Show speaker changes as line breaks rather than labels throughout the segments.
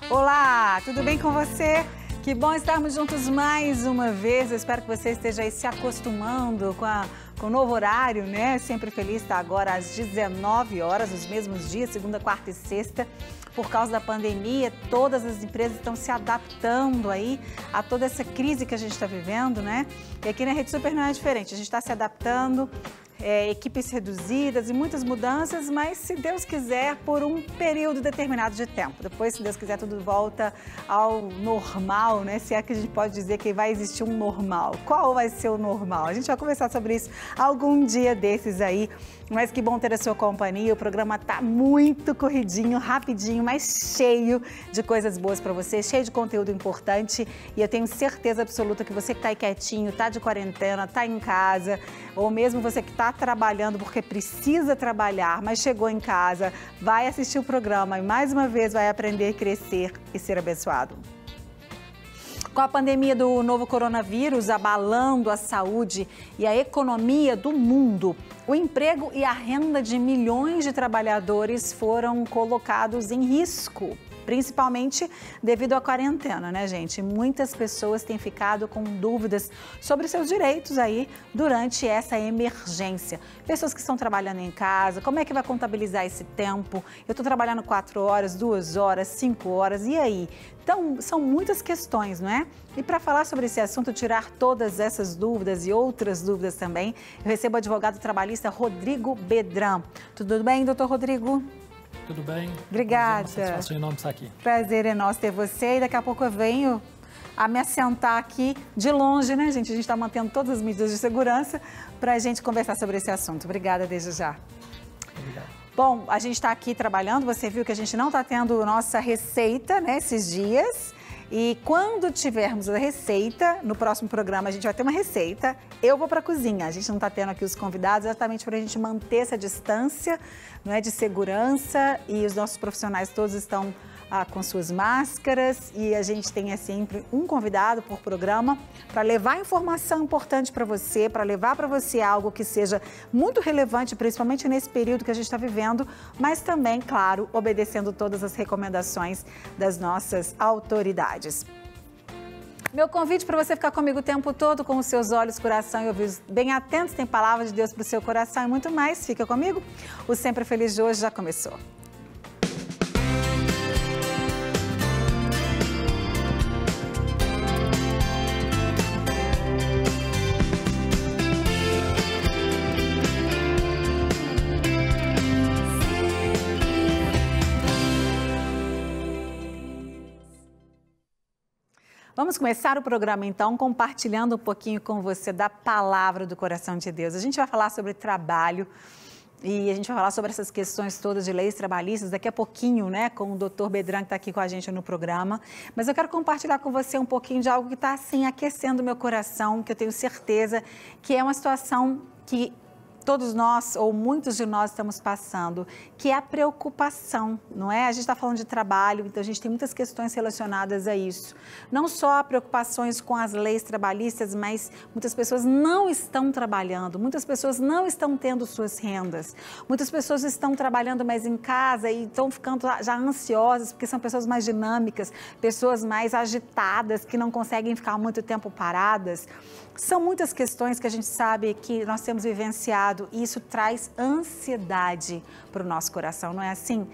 Olá, tudo bem com você? Que bom estarmos juntos mais uma vez. Eu espero que você esteja aí se acostumando com o novo horário, né? Sempre feliz estar agora às 19 horas, os mesmos dias, segunda, quarta e sexta. Por causa da pandemia, todas as empresas estão se adaptando aí a toda essa crise que a gente está vivendo, né? E aqui na Rede Super não é diferente, a gente está se adaptando. Equipes reduzidas e muitas mudanças, mas se Deus quiser, por um período determinado de tempo. Depois, se Deus quiser, tudo volta ao normal, né? Se é que a gente pode dizer que vai existir um normal. Qual vai ser o normal? A gente vai conversar sobre isso algum dia desses aí, mas que bom ter a sua companhia. O programa tá muito corridinho, rapidinho, mas cheio de coisas boas para você, cheio de conteúdo importante, e eu tenho certeza absoluta que você que tá aí quietinho, tá de quarentena, tá em casa, ou mesmo você que tá trabalhando porque precisa trabalhar, mas chegou em casa, vai assistir o programa e mais uma vez vai aprender, crescer e ser abençoado. Com a pandemia do novo coronavírus abalando a saúde e a economia do mundo, o emprego e a renda de milhões de trabalhadores foram colocados em risco. Principalmente devido à quarentena, né, gente? Muitas pessoas têm ficado com dúvidas sobre seus direitos aí durante essa emergência. Pessoas que estão trabalhando em casa, como é que vai contabilizar esse tempo? Eu estou trabalhando 4 horas, 2 horas, 5 horas, e aí? Então, são muitas questões, não é? E para falar sobre esse assunto, tirar todas essas dúvidas e outras dúvidas também, eu recebo o advogado trabalhista Rodrigo Bedran. Tudo bem, doutor Rodrigo?
Tudo bem?
Obrigada.
Uma satisfação enorme estar aqui.
Prazer é nosso ter você, e daqui a pouco eu venho a me assentar aqui de longe, né, gente? A gente está mantendo todas as medidas de segurança para a gente conversar sobre esse assunto. Obrigada desde já.
Obrigado.
Bom, a gente está aqui trabalhando, você viu que a gente não está tendo nossa receita, né, esses dias. E quando tivermos a receita, no próximo programa a gente vai ter uma receita, eu vou para a cozinha. A gente não está tendo aqui os convidados exatamente para a gente manter essa distância, não é, de segurança, e os nossos profissionais todos estão com suas máscaras, e a gente tem sempre um convidado por programa para levar informação importante para você, para levar para você algo que seja muito relevante, principalmente nesse período que a gente está vivendo, mas também, claro, obedecendo todas as recomendações das nossas autoridades. Meu convite para você ficar comigo o tempo todo com os seus olhos, coração e ouvidos bem atentos, tem palavra de Deus para o seu coração e muito mais. Fica comigo, o Sempre Feliz de hoje já começou. Vamos começar o programa, então, compartilhando um pouquinho com você da palavra do coração de Deus. A gente vai falar sobre trabalho e a gente vai falar sobre essas questões todas de leis trabalhistas daqui a pouquinho, né, com o doutor Bedran, que está aqui com a gente no programa. Mas eu quero compartilhar com você um pouquinho de algo que está, assim, aquecendo o meu coração, que eu tenho certeza que é uma situação que todos nós, ou muitos de nós, estamos passando, que é a preocupação, não é? A gente está falando de trabalho, então a gente tem muitas questões relacionadas a isso. Não só preocupações com as leis trabalhistas, mas muitas pessoas não estão trabalhando, muitas pessoas não estão tendo suas rendas, muitas pessoas estão trabalhando mais em casa e estão ficando já ansiosas, porque são pessoas mais dinâmicas, pessoas mais agitadas, que não conseguem ficar muito tempo paradas. São muitas questões que a gente sabe que nós temos vivenciado e isso traz ansiedade para o nosso coração, não é assim?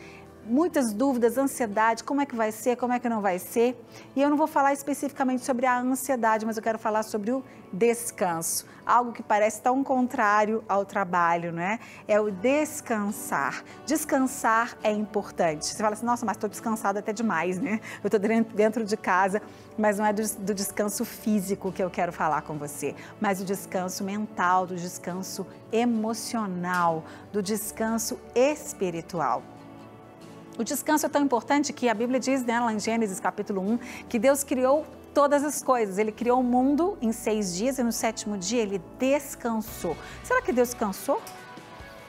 Muitas dúvidas, ansiedade, como é que vai ser, como é que não vai ser. E eu não vou falar especificamente sobre a ansiedade, mas eu quero falar sobre o descanso. Algo que parece tão contrário ao trabalho, não é? É o descansar. Descansar é importante. Você fala assim, nossa, mas estou descansada até demais, né? Eu estou dentro de casa, mas não é do descanso físico que eu quero falar com você, mas do descanso mental, do descanso emocional, do descanso espiritual. O descanso é tão importante que a Bíblia diz, né, lá em Gênesis capítulo 1, que Deus criou todas as coisas. Ele criou o mundo em 6 dias e no 7º dia ele descansou. Será que Deus cansou?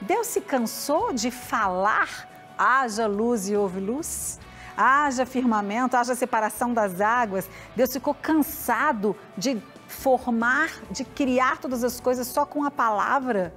Deus se cansou de falar, haja luz e houve luz? Haja firmamento, haja separação das águas. Deus ficou cansado de formar, de criar todas as coisas só com a palavra?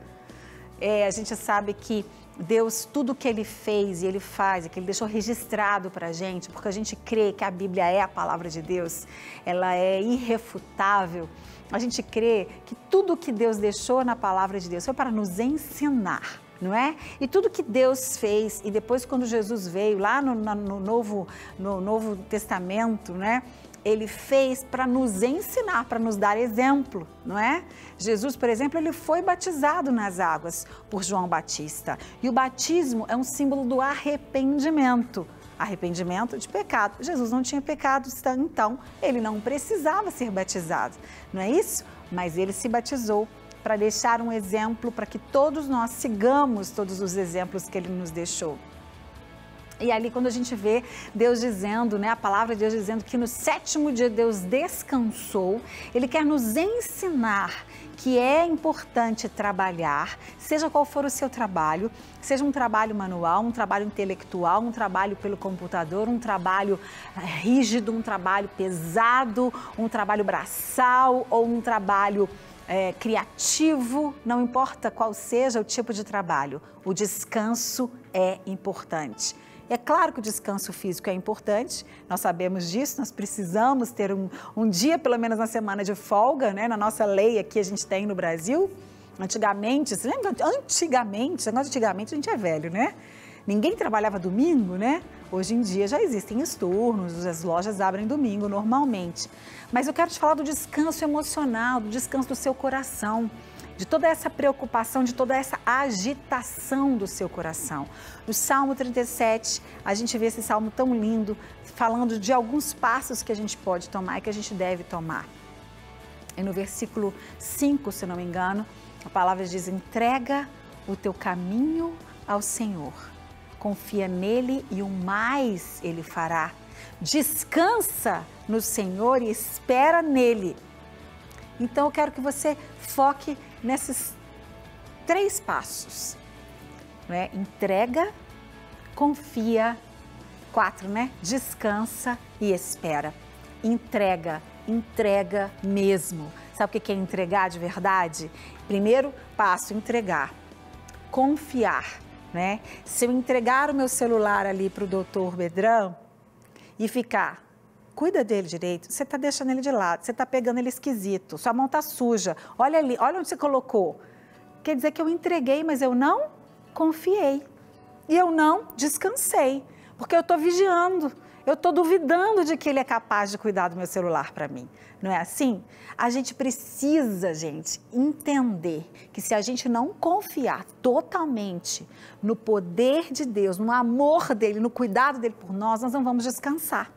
A gente sabe que Deus, tudo que Ele fez e Ele faz, e que Ele deixou registrado para a gente, porque a gente crê que a Bíblia é a palavra de Deus, ela é irrefutável. A gente crê que tudo que Deus deixou na palavra de Deus foi para nos ensinar, não é? E tudo que Deus fez, e depois quando Jesus veio lá no Novo Testamento, né? Ele fez para nos ensinar, para nos dar exemplo, não é? Jesus, por exemplo, ele foi batizado nas águas por João Batista. E o batismo é um símbolo do arrependimento. Arrependimento de pecado. Jesus não tinha pecado, então ele não precisava ser batizado, não é isso? Mas ele se batizou para deixar um exemplo, para que todos nós sigamos todos os exemplos que ele nos deixou. E ali quando a gente vê Deus dizendo, né, a palavra de Deus dizendo que no 7º dia Deus descansou, Ele quer nos ensinar que é importante trabalhar, seja qual for o seu trabalho, seja um trabalho manual, um trabalho intelectual, um trabalho pelo computador, um trabalho rígido, um trabalho pesado, um trabalho braçal ou um trabalho criativo, não importa qual seja o tipo de trabalho, o descanso é importante. É claro que o descanso físico é importante, nós sabemos disso, nós precisamos ter um dia, pelo menos na semana, de folga, né? Na nossa lei aqui a gente tem no Brasil. Antigamente, você lembra? Antigamente a gente é velho, né? Ninguém trabalhava domingo, né? Hoje em dia já existem os turnos, as lojas abrem domingo normalmente. Mas eu quero te falar do descanso emocional, do descanso do seu coração, de toda essa preocupação, de toda essa agitação do seu coração. No Salmo 37, a gente vê esse salmo tão lindo, falando de alguns passos que a gente pode tomar e que a gente deve tomar. E no versículo 5, se não me engano, a palavra diz: entrega o teu caminho ao Senhor, confia nele e o mais ele fará. Descansa no Senhor e espera nele. Então eu quero que você foque nesses 3 passos, né? Entrega, confia, 4, né? Descansa e espera. Entrega mesmo. Sabe o que é entregar de verdade? Primeiro passo, entregar. Confiar, né? Se eu entregar o meu celular ali para o doutor Bedrão e ficar... Cuida dele direito, você está deixando ele de lado, você está pegando ele esquisito, sua mão está suja, olha ali, olha onde você colocou. Quer dizer que eu entreguei, mas eu não confiei e eu não descansei, porque eu estou vigiando, eu estou duvidando de que ele é capaz de cuidar do meu celular para mim. Não é assim? A gente precisa, gente, entender que se a gente não confiar totalmente no poder de Deus, no amor dele, no cuidado dele por nós não vamos descansar.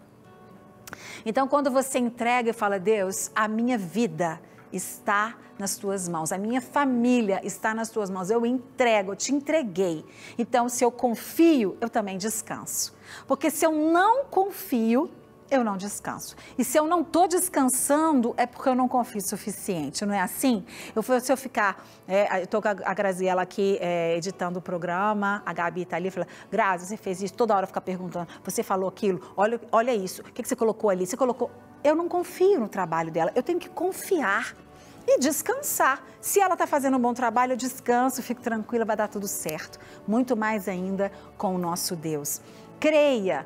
Então, quando você entrega e fala: Deus, a minha vida está nas tuas mãos, a minha família está nas tuas mãos, eu entrego, eu te entreguei. Então, se eu confio, eu também descanso. Porque se eu não confio, eu não descanso. E se eu não estou descansando, é porque eu não confio o suficiente, não é assim? Se eu ficar, eu estou com a Graziela aqui editando o programa, a Gabi está ali, fala: Grazi, você fez isso, toda hora fica perguntando, você falou aquilo, olha isso, o que você colocou ali? Você colocou... Eu não confio no trabalho dela, eu tenho que confiar e descansar. Se ela está fazendo um bom trabalho, eu descanso, fico tranquila, vai dar tudo certo. Muito mais ainda com o nosso Deus. Creia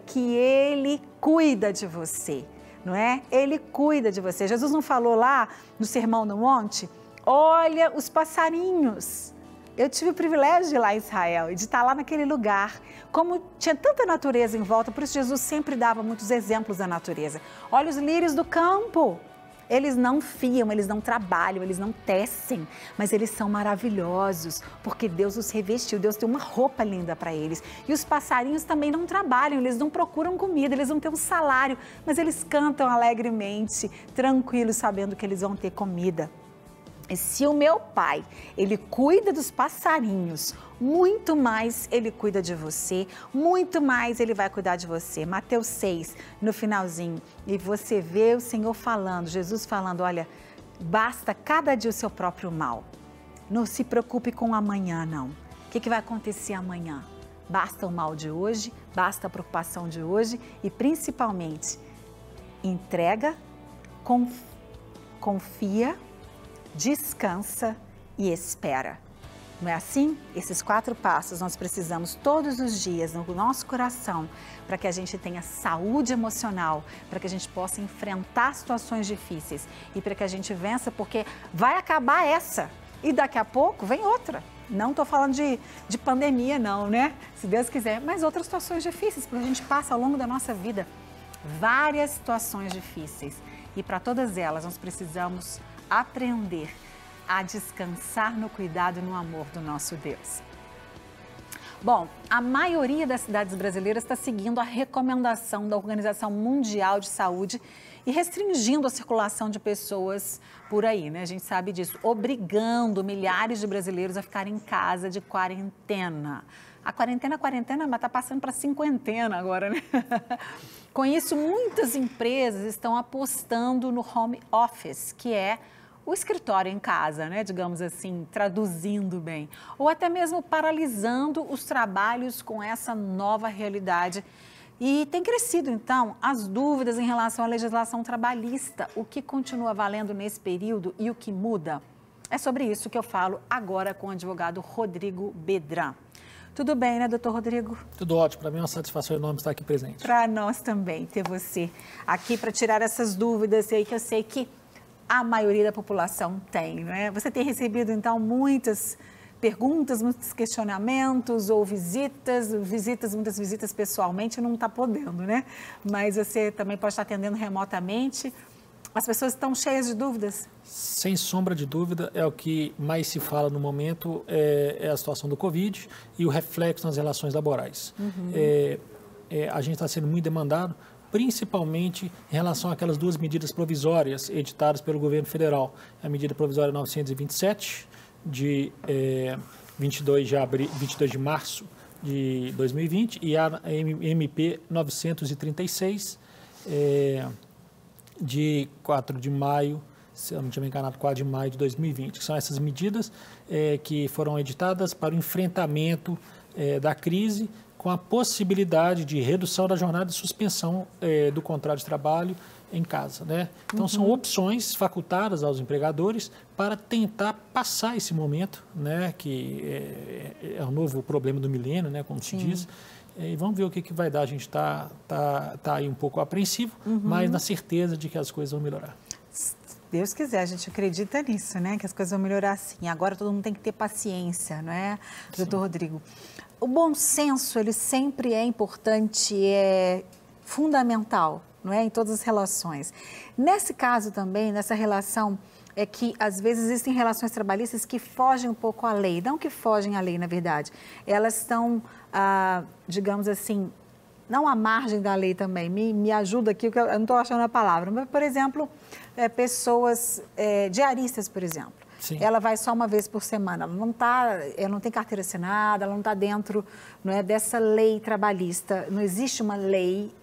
que Ele cuida de você, não é? Ele cuida de você. Jesus não falou lá no Sermão do Monte? Olha os passarinhos. Eu tive o privilégio de ir lá em Israel e de estar lá naquele lugar. Como tinha tanta natureza em volta, por isso Jesus sempre dava muitos exemplos da natureza. Olha os lírios do campo. Eles não fiam, eles não trabalham, eles não tecem, mas eles são maravilhosos, porque Deus os revestiu, Deus tem uma roupa linda para eles. E os passarinhos também não trabalham, eles não procuram comida, eles não têm um salário, mas eles cantam alegremente, tranquilos, sabendo que eles vão ter comida. E se o meu Pai, Ele cuida dos passarinhos, muito mais Ele cuida de você, muito mais Ele vai cuidar de você. Mateus 6, no finalzinho, e você vê o Senhor falando, Jesus falando: olha, basta cada dia o seu próprio mal. Não se preocupe com o amanhã, não. O que vai acontecer amanhã? Basta o mal de hoje, basta a preocupação de hoje e, principalmente, entrega, confia, descansa e espera. Não é assim? Esses 4 passos nós precisamos todos os dias no nosso coração para que a gente tenha saúde emocional, para que a gente possa enfrentar situações difíceis e para que a gente vença, porque vai acabar essa e daqui a pouco vem outra. Não estou falando de pandemia não, né? Se Deus quiser, mas outras situações difíceis, porque a gente passa ao longo da nossa vida várias situações difíceis e para todas elas nós precisamos aprender a descansar no cuidado e no amor do nosso Deus. Bom, a maioria das cidades brasileiras está seguindo a recomendação da Organização Mundial de Saúde e restringindo a circulação de pessoas por aí, né? A gente sabe disso, obrigando milhares de brasileiros a ficarem em casa de quarentena. A quarentena, mas está passando para cinquentena agora, né? Com isso, muitas empresas estão apostando no home office, que é o escritório em casa, né, digamos assim, traduzindo bem, ou até mesmo paralisando os trabalhos com essa nova realidade. E tem crescido, então, as dúvidas em relação à legislação trabalhista, o que continua valendo nesse período e o que muda. É sobre isso que eu falo agora com o advogado Rodrigo Bedran. Tudo bem, né, doutor Rodrigo?
Tudo ótimo, para mim é uma satisfação enorme estar aqui presente.
Para nós também, ter você aqui para tirar essas dúvidas aí que eu sei que a maioria da população tem, né? Você tem recebido, então, muitas perguntas, muitos questionamentos ou muitas visitas pessoalmente, não está podendo, né? Mas você também pode estar atendendo remotamente. As pessoas estão cheias de dúvidas?
Sem sombra de dúvida, é o que mais se fala no momento, é a situação do Covid e o reflexo nas relações laborais. A gente está sendo muito demandado, principalmente em relação àquelas 2 medidas provisórias editadas pelo governo federal. A medida provisória 927, de 22 de março de 2020, e a MP 936, de 4 de maio, se eu não tinha me enganado, 4 de maio de 2020, que são essas medidas que foram editadas para o enfrentamento da crise, com a possibilidade de redução da jornada de suspensão do contrato de trabalho em casa, né? Então, são opções facultadas aos empregadores para tentar passar esse momento, né? Que é o novo problema do milênio, né? Como se diz. E vamos ver o que vai dar. A gente está aí um pouco apreensivo, mas na certeza de que as coisas vão melhorar.
Se Deus quiser, a gente acredita nisso, né? Que as coisas vão melhorar sim. Agora todo mundo tem que ter paciência, não é, doutor Rodrigo? O bom senso, ele sempre é importante, é fundamental, não é? Em todas as relações. Nesse caso também, nessa relação, é que às vezes existem relações trabalhistas que fogem um pouco à lei. Não que fogem à lei, na verdade. Elas estão, digamos assim, não à margem da lei também. Me ajuda aqui, eu não estou achando a palavra. Mas, por exemplo, pessoas diaristas, por exemplo.
Sim.
Ela vai só uma vez por semana, ela não tem carteira assinada, ela não está dentro, não é, dessa lei trabalhista. Não existe uma lei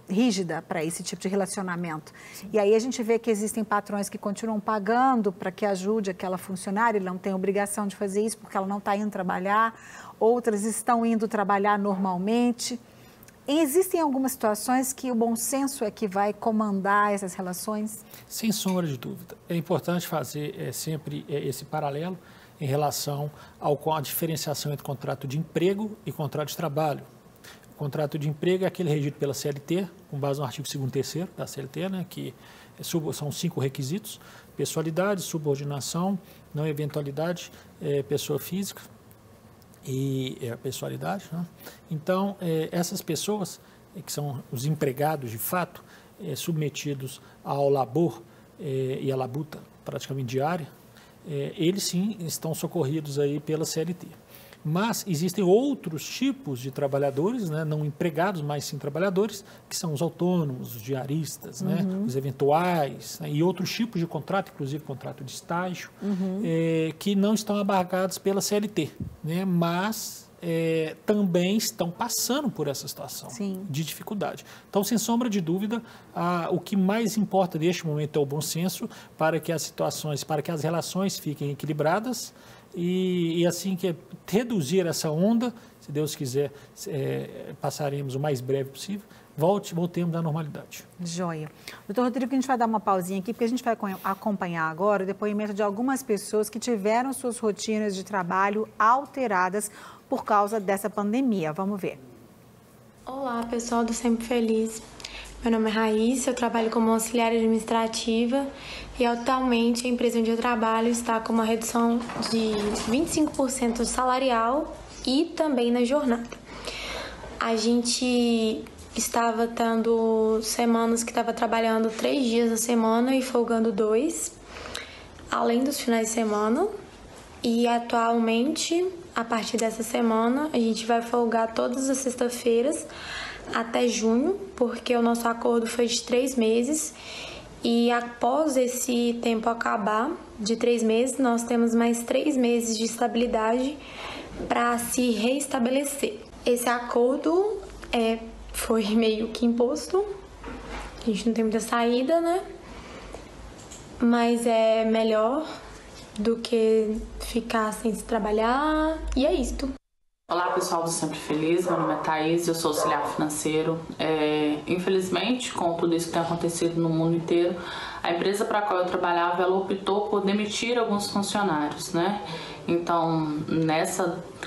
rígida para esse tipo de relacionamento. Sim. E aí a gente vê que existem patrões que continuam pagando para que ajude aquela funcionária, ele não tem obrigação de fazer isso porque ela não está indo trabalhar, outras estão indo trabalhar normalmente. E existem algumas situações que o bom senso é que vai comandar essas relações?
Sem sombra de dúvida. É importante fazer sempre esse paralelo em relação à diferenciação entre contrato de emprego e contrato de trabalho. O contrato de emprego é aquele regido pela CLT, com base no artigo 2º e 3º da CLT, né, que são 5 requisitos: pessoalidade, subordinação, não eventualidade, pessoa física e a pessoalidade, né? Então, essas pessoas, que são os empregados de fato, submetidos ao labor e à labuta praticamente diária, eles sim estão socorridos aí pela CLT. Mas existem outros tipos de trabalhadores, né, não empregados, mas sim trabalhadores, que são os autônomos, os diaristas, né, os eventuais, né, e outros tipos de contrato, inclusive contrato de estágio, que não estão abarcados pela CLT, né, mas também estão passando por essa situação de dificuldade. Então, sem sombra de dúvida, o que mais importa neste momento é o bom senso para que as relações fiquem equilibradas, e assim que reduzir essa onda, se Deus quiser, passaremos o mais breve possível, voltemos à normalidade.
Joia. Doutor Rodrigo, a gente vai dar uma pausinha aqui, porque a gente vai acompanhar agora o depoimento de algumas pessoas que tiveram suas rotinas de trabalho alteradas por causa dessa pandemia. Vamos ver.
Olá, pessoal do Sempre Feliz. Meu nome é Raíssa, eu trabalho como auxiliar administrativa e atualmente a empresa onde eu trabalho está com uma redução de 25% salarial e também na jornada. A gente estava tendo semanas que estava trabalhando 3 dias na semana e folgando 2, além dos finais de semana. E atualmente, a partir dessa semana, a gente vai folgar todas as sextas-feiras até junho, porque o nosso acordo foi de 3 meses. E após esse tempo acabar, de 3 meses, nós temos mais 3 meses de estabilidade para se reestabelecer. Esse acordo foi meio que imposto, a gente não tem muita saída, né? Mas é melhor do que ficar sem se trabalhar, e é isto.
Olá, pessoal do Sempre Feliz, meu nome é Thaís, eu sou auxiliar financeiro. Infelizmente, com tudo isso que tem acontecido no mundo inteiro, a empresa para a qual eu trabalhava, ela optou por demitir alguns funcionários, né? Então,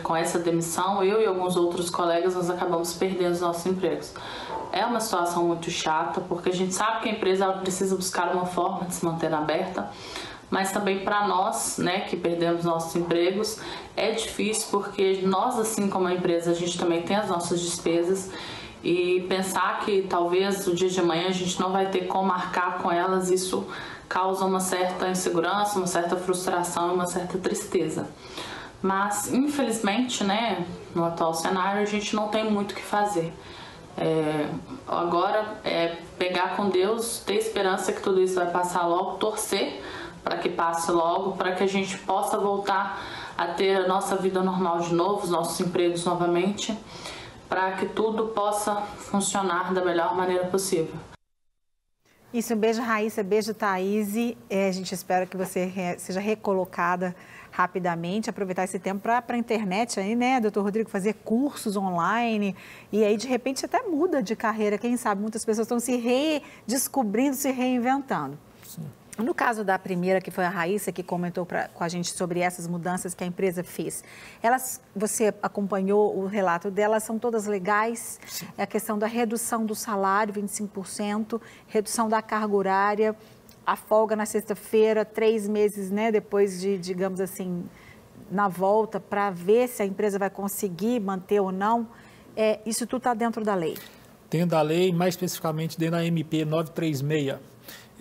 com essa demissão, eu e alguns outros colegas, nós acabamos perdendo os nossos empregos. É uma situação muito chata, porque a gente sabe que a empresa ela precisa buscar uma forma de se manter aberta, mas também para nós, né, que perdemos nossos empregos, é difícil porque nós, assim como a empresa, a gente também tem as nossas despesas e pensar que talvez o dia de amanhã a gente não vai ter como arcar com elas, isso causa uma certa insegurança, uma certa frustração e uma certa tristeza. Mas, infelizmente, né, no atual cenário, a gente não tem muito o que fazer. Agora é pegar com Deus, ter esperança que tudo isso vai passar logo, torcer para que passe logo, para que a gente possa voltar a ter a nossa vida normal de novo, os nossos empregos novamente, para que tudo possa funcionar da melhor maneira possível.
Isso, um beijo, Raíssa, beijo, Thaís. A gente espera que você seja recolocada rapidamente, aproveitar esse tempo para a internet aí, né, doutor Rodrigo, fazer cursos online e aí de repente até muda de carreira, quem sabe, muitas pessoas estão se redescobrindo, se reinventando. Sim. No caso da primeira, que foi a Raíssa, que comentou com a gente sobre essas mudanças que a empresa fez, você acompanhou o relato delas, são todas legais? Sim. É a questão da redução do salário, 25%, redução da carga horária, a folga na sexta-feira, 3 meses, né, depois de, digamos assim, na volta, para ver se a empresa vai conseguir manter ou não. Isso tudo está dentro da lei?
Dentro da lei, mais especificamente dentro da MP 936.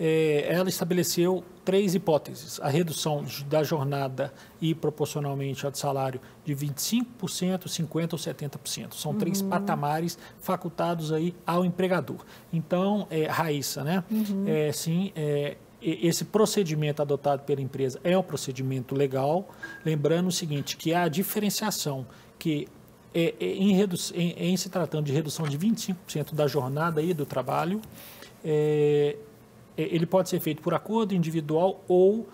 Ela estabeleceu 3 hipóteses: a redução da jornada e proporcionalmente ao salário de 25%, 50% ou 70%. São 3 patamares facultados aí ao empregador. Então, Raíssa, né? Sim, esse procedimento adotado pela empresa é um procedimento legal, lembrando o seguinte, que há a diferenciação que em se tratando de redução de 25% da jornada aí do trabalho, ele pode ser feito por acordo individual ou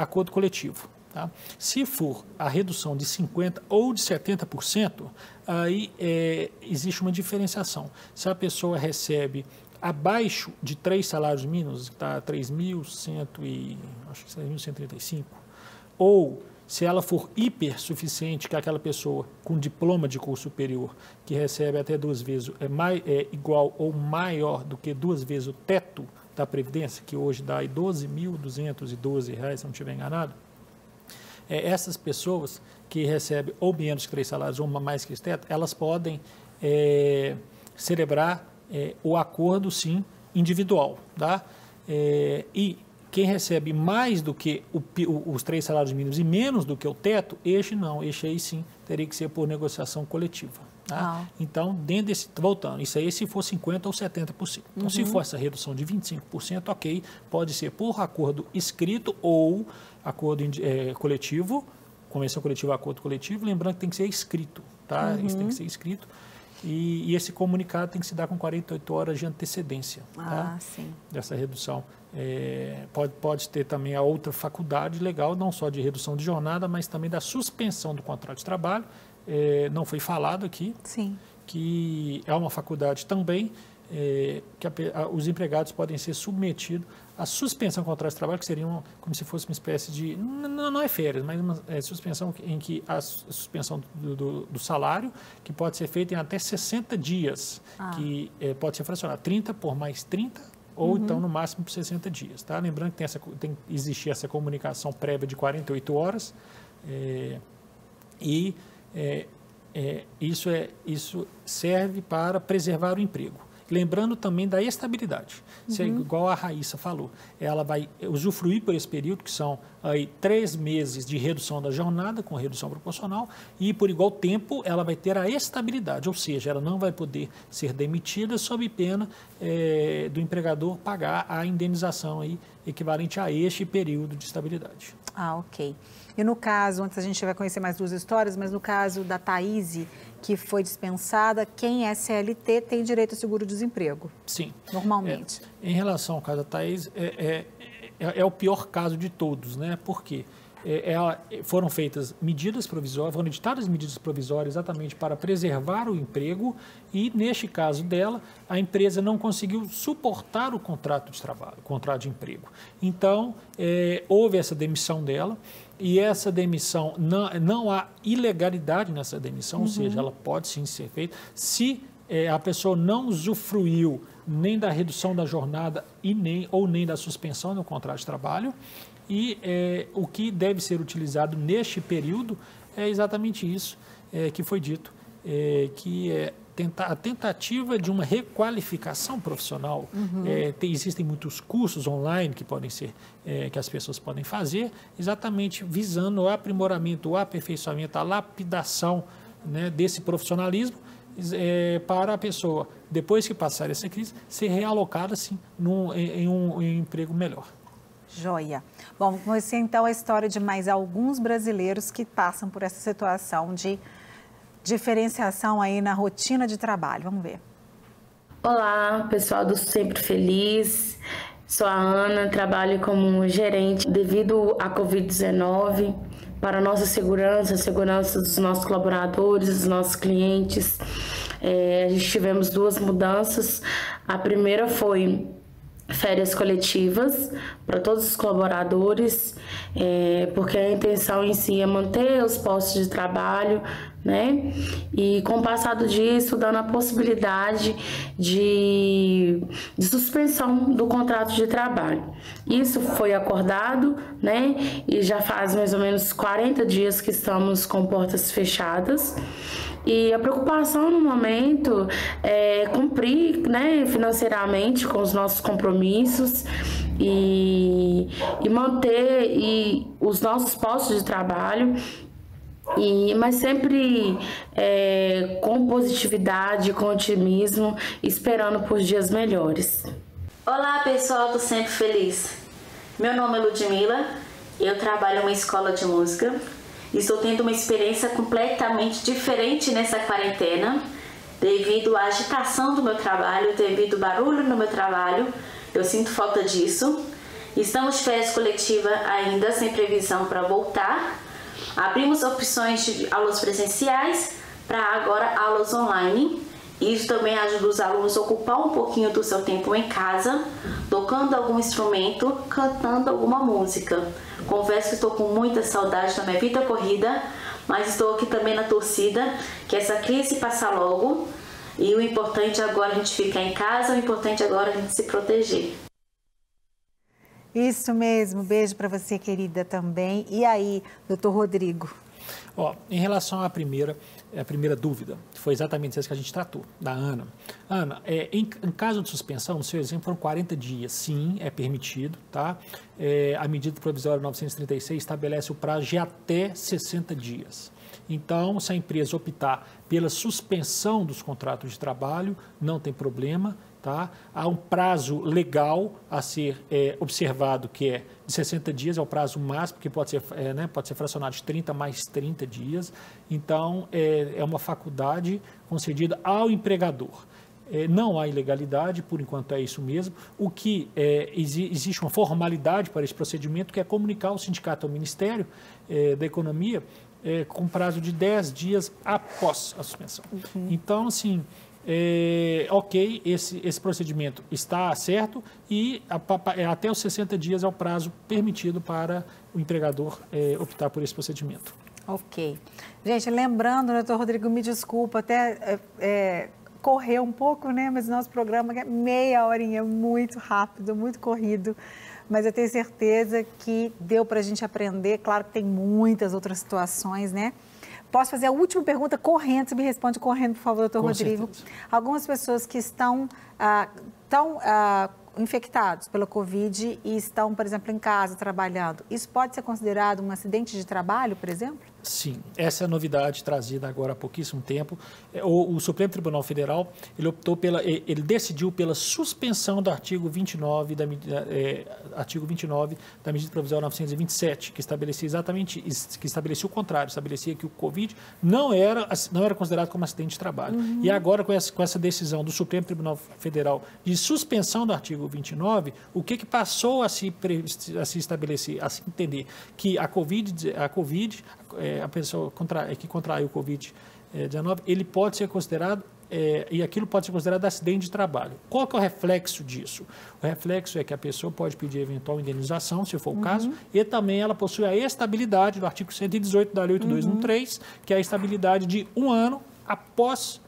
acordo coletivo. Tá? Se for a redução de 50% ou de 70%, aí existe uma diferenciação. Se a pessoa recebe abaixo de 3 salários mínimos, está 3.135, ou se ela for hipersuficiente, que é aquela pessoa com diploma de curso superior, que recebe até 2 vezes, igual ou maior do que 2 vezes o teto da Previdência, que hoje dá R$ 12.212, se não estiver enganado, essas pessoas que recebem ou menos que 3 salários ou mais que esse teto, elas podem celebrar o acordo, sim, individual. Tá? E quem recebe mais do que os 3 salários mínimos e menos do que o teto, este aí sim teria que ser por negociação coletiva. Tá? Então, dentro desse, voltando, isso aí se for 50% ou 70%. Então, se for essa redução de 25%, ok, pode ser por acordo escrito ou acordo coletivo, convenção coletiva, acordo coletivo, lembrando que tem que ser escrito, tá? Isso tem que ser escrito. E esse comunicado tem que se dar com 48 horas de antecedência, tá?
Sim.
Dessa redução. Pode ter também a outra faculdade legal, não só de redução de jornada, mas também da suspensão do contrato de trabalho. Não foi falado aqui, sim, que é uma faculdade também os empregados podem ser submetidos à suspensão do contrato de trabalho, que seria como se fosse uma espécie de, não é férias, mas uma suspensão em que a suspensão do salário, que pode ser feita em até 60 dias, que pode ser fracionado 30 por mais 30, ou então no máximo por 60 dias. Tá? Lembrando que tem que existir essa comunicação prévia de 48 horas, isso serve para preservar o emprego. Lembrando também da estabilidade. Igual a Raíssa falou, ela vai usufruir por esse período, que são aí 3 meses de redução da jornada, com redução proporcional, e por igual tempo ela vai ter a estabilidade, ou seja, ela não vai poder ser demitida sob pena do empregador pagar a indenização aí, equivalente a este período de estabilidade.
Ok. E no caso, antes a gente vai conhecer mais 2 histórias, mas no caso da Thaís, que foi dispensada, quem é CLT tem direito a seguro-desemprego?
Sim.
Normalmente.
Em relação ao caso da Thaís, é o pior caso de todos, né? Por quê? Foram feitas medidas provisórias, foram editadas medidas provisórias exatamente para preservar o emprego e, neste caso dela, a empresa não conseguiu suportar o contrato de trabalho, o contrato de emprego. Então, houve essa demissão dela e essa demissão, não há ilegalidade nessa demissão, ou seja, ela pode sim ser feita se a pessoa não usufruiu nem da redução da jornada ou nem da suspensão do contrato de trabalho. E o que deve ser utilizado neste período é exatamente isso que foi dito, que é a tentativa de uma requalificação profissional. Existem muitos cursos online que podem ser, que as pessoas podem fazer, exatamente visando o aprimoramento, o aperfeiçoamento, a lapidação, né, desse profissionalismo, para a pessoa, depois que passar essa crise, ser realocada assim, em um emprego melhor.
Joia. Bom, vamos conhecer então a história de mais alguns brasileiros que passam por essa situação de diferenciação aí na rotina de trabalho. Vamos ver.
Olá, pessoal do Sempre Feliz. Sou a Ana, trabalho como gerente devido à Covid-19. Para a nossa segurança, a segurança dos nossos colaboradores, dos nossos clientes. A gente tivemos 2 mudanças. A primeira foi férias coletivas para todos os colaboradores, porque a intenção em si é manter os postos de trabalho, né? E com o passar do dia, estudando a possibilidade de suspensão do contrato de trabalho. Isso foi acordado, né? E já faz mais ou menos 40 dias que estamos com portas fechadas. E a preocupação no momento é cumprir, né, financeiramente com os nossos compromissos e manter os nossos postos de trabalho, mas sempre com positividade, com otimismo, esperando por dias melhores.
Olá, pessoal do Sempre Feliz. Meu nome é Ludmila, eu trabalho em uma escola de música. Estou tendo uma experiência completamente diferente nessa quarentena, devido à agitação do meu trabalho, devido ao barulho no meu trabalho. Eu sinto falta disso. Estamos de férias coletiva ainda, sem previsão para voltar. Abrimos opções de aulas presenciais para agora aulas online. Isso também ajuda os alunos a ocupar um pouquinho do seu tempo em casa, tocando algum instrumento, cantando alguma música. Confesso que estou com muita saudade da minha vida corrida, mas estou aqui também na torcida, que essa crise passa logo. E o importante agora é a gente ficar em casa, o importante agora é a gente se proteger.
Isso mesmo, beijo para você, querida, também. E aí, doutor Rodrigo?
Em relação à primeira dúvida, foi exatamente isso que a gente tratou, da Ana. Ana, em caso de suspensão, no seu exemplo, foram 40 dias. Sim, é permitido, tá? A medida provisória 936 estabelece o prazo de até 60 dias. Então, se a empresa optar pela suspensão dos contratos de trabalho, não tem problema, tá? Há um prazo legal a ser observado, que é de 60 dias, é o prazo máximo, que pode ser fracionado de 30 mais 30 dias. Então, é uma faculdade concedida ao empregador. Não há ilegalidade, por enquanto é isso mesmo. O que existe uma formalidade para esse procedimento, que é comunicar ao sindicato, ao Ministério da Economia, com prazo de 10 dias após a suspensão. Então, assim, ok, esse procedimento está certo e até os 60 dias é o prazo permitido para o empregador optar por esse procedimento.
Ok. Gente, lembrando, doutor Rodrigo, me desculpa, até correu um pouco, né? Mas o nosso programa é meia horinha, muito rápido, muito corrido. Mas eu tenho certeza que deu para a gente aprender. Claro que tem muitas outras situações, né? Posso fazer a última pergunta correndo? Você me responde correndo, por favor, doutor Rodrigo.
Certeza.
Algumas pessoas que estão infectados pela Covid e estão, por exemplo, em casa trabalhando, isso pode ser considerado um acidente de trabalho, por exemplo?
Sim, essa é a novidade trazida agora há pouquíssimo tempo. O Supremo Tribunal Federal, ele decidiu pela suspensão do artigo 29 da medida provisória 927, que estabelecia o contrário, estabelecia que o Covid não era considerado como acidente de trabalho. Uhum. E agora, com essa decisão do Supremo Tribunal Federal de suspensão do artigo 29, o que passou a se estabelecer, a se entender? Que a pessoa que contraiu o Covid-19, ele pode ser considerado, e aquilo pode ser considerado acidente de trabalho. Qual que é o reflexo disso? O reflexo é que a pessoa pode pedir eventual indenização, se for o caso, e também ela possui a estabilidade do artigo 118 da Lei 8213, que é a estabilidade de 1 ano após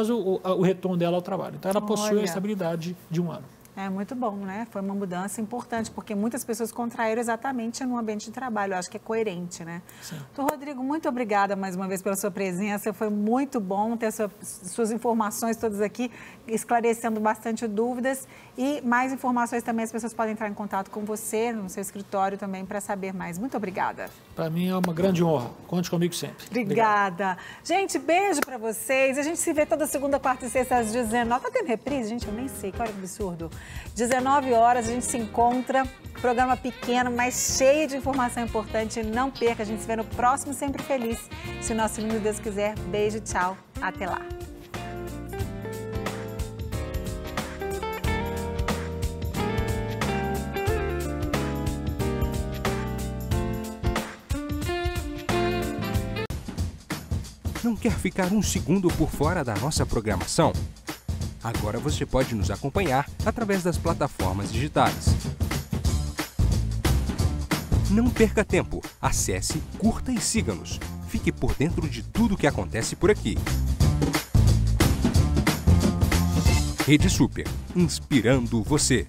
o retorno dela ao trabalho. Então, ela possui a estabilidade de 1 ano.
É muito bom, né? Foi uma mudança importante, porque muitas pessoas contraíram exatamente no ambiente de trabalho. Eu acho que é coerente, né? Sim. Doutor Rodrigo, muito obrigada mais uma vez pela sua presença. Foi muito bom ter suas informações todas aqui, esclarecendo bastante dúvidas. E mais informações também, as pessoas podem entrar em contato com você, no seu escritório também, para saber mais. Muito obrigada.
Para mim é uma grande honra. Conte comigo sempre.
Obrigada. Gente, beijo para vocês. A gente se vê toda segunda, quarta e sexta às 19. Tá tendo reprise? Gente, eu nem sei. Que absurdo. 19 horas a gente se encontra, programa pequeno, mas cheio de informação importante. Não perca, a gente se vê no próximo Sempre Feliz. Se o nosso lindo Deus quiser, beijo, tchau, até lá.
Não quer ficar um segundo por fora da nossa programação? Agora você pode nos acompanhar através das plataformas digitais. Não perca tempo, acesse, curta e siga-nos. Fique por dentro de tudo o que acontece por aqui. Rede Super, inspirando você.